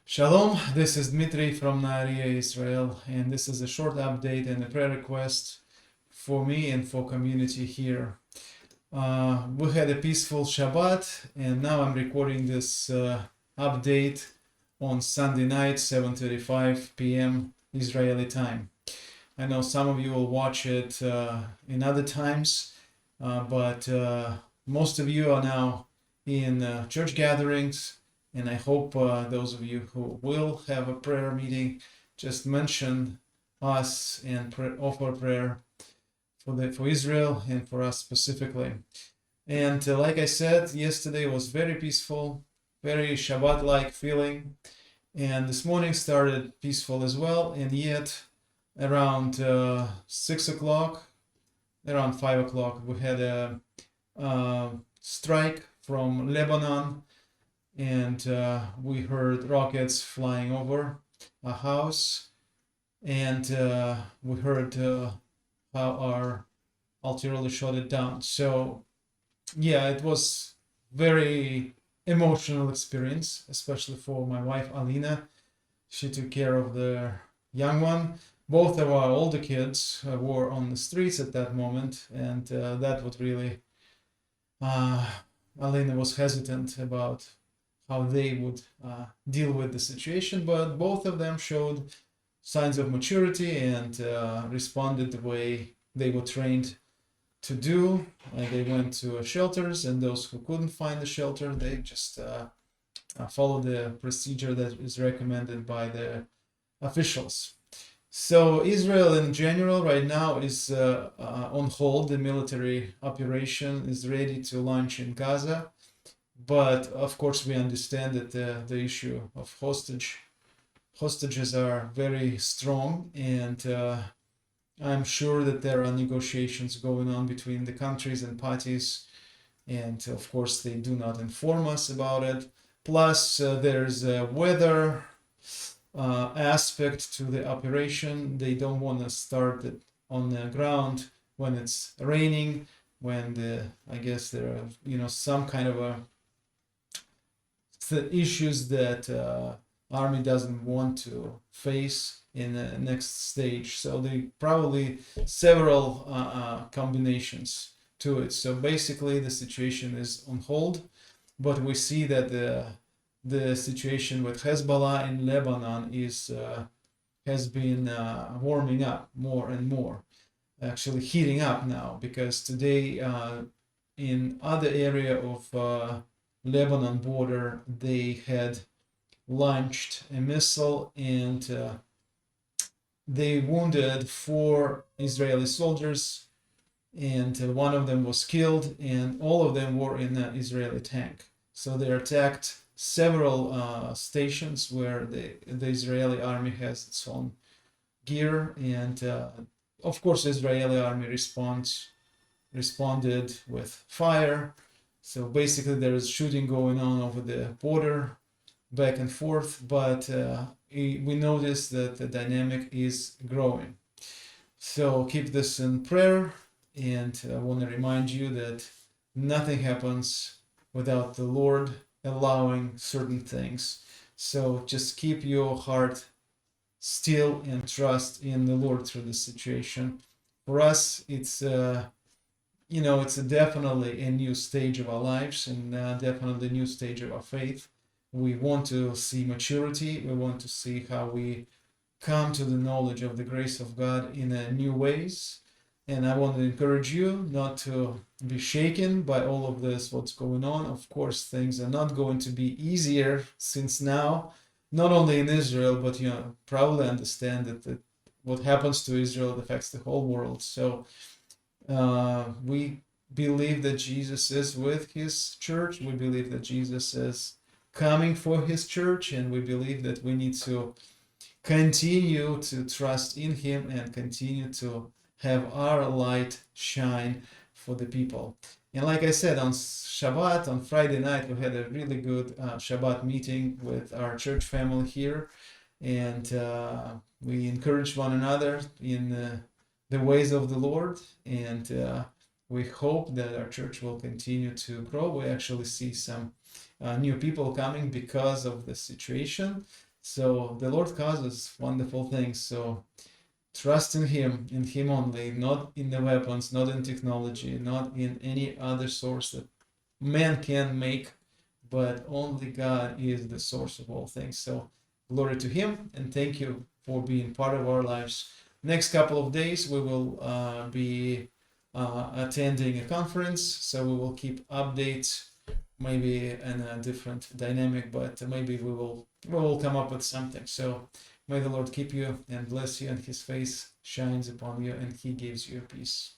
Shalom, this is Dmitry from Nahariya, Israel, and this is a short update and a prayer request for me and for community here. We had a peaceful Shabbat, and now I'm recording this update on Sunday night, 7:35 p.m. Israeli time. I know some of you will watch it in other times, but most of you are now in church gatherings. And I hope those of you who will have a prayer meeting just mention us and offer prayer for Israel and for us specifically. And like I said, yesterday was very peaceful, very Shabbat-like feeling. And this morning started peaceful as well. And yet around 6 o'clock, around 5 o'clock, we had a strike from Lebanon, and we heard rockets flying over a house, and we heard how our artillery shot it down. So yeah, it was very emotional experience, especially for my wife Alina. She took care of the young one. Both of our older kids were on the streets at that moment, and that would really Alina was hesitant about how they would deal with the situation, but both of them showed signs of maturity and responded the way they were trained to do. They went to shelters, and those who couldn't find the shelter, they just followed the procedure that is recommended by the officials. So Israel in general right now is on hold. The military operation is ready to launch in Gaza. But of course, we understand that the issue of hostages are very strong, and I'm sure that there are negotiations going on between the countries and parties, and of course, they do not inform us about it. Plus, there's a weather aspect to the operation. They don't want to start it on the ground when it's raining, when I guess there are some kind of the issues that army doesn't want to face in the next stage. So they probably several combinations to it. So basically the situation is on hold, but we see that the situation with Hezbollah in Lebanon has been warming up more and more, actually heating up now, because today in other area of Lebanon border, they had launched a missile, and they wounded 4 Israeli soldiers, and one of them was killed, and all of them were in an Israeli tank. So they attacked several stations where the Israeli army has its own gear, and of course Israeli army responded with fire. So basically there is shooting going on over the border, back and forth, but we notice that the dynamic is growing. So keep this in prayer, and I want to remind you that nothing happens without the Lord allowing certain things. So just keep your heart still and trust in the Lord through this situation. For us, it's it's definitely a new stage of our lives, and definitely a new stage of our faith. We want to see maturity. We want to see how we come to the knowledge of the grace of God in new ways. And I want to encourage you not to be shaken by all of this, what's going on. Of course, things are not going to be easier, since now, not only in Israel, but probably understand that what happens to Israel affects the whole world. So we believe that Jesus is with his church. We believe that Jesus is coming for his church, and we believe that we need to continue to trust in him and continue to have our light shine for the people. And like I said, on Shabbat, on Friday night, we had a really good Shabbat meeting with our church family here, and we encouraged one another in the ways of the Lord, and we hope that our church will continue to grow. We actually see some new people coming because of the situation. So the Lord causes wonderful things. So trust in Him only, not in the weapons, not in technology, not in any other source that man can make, but only God is the source of all things. So glory to Him, and thank you for being part of our lives. Next couple of days, we will be attending a conference, so we will keep updates, maybe in a different dynamic, but maybe we will come up with something. So may the Lord keep you and bless you, and His face shines upon you, and He gives you peace.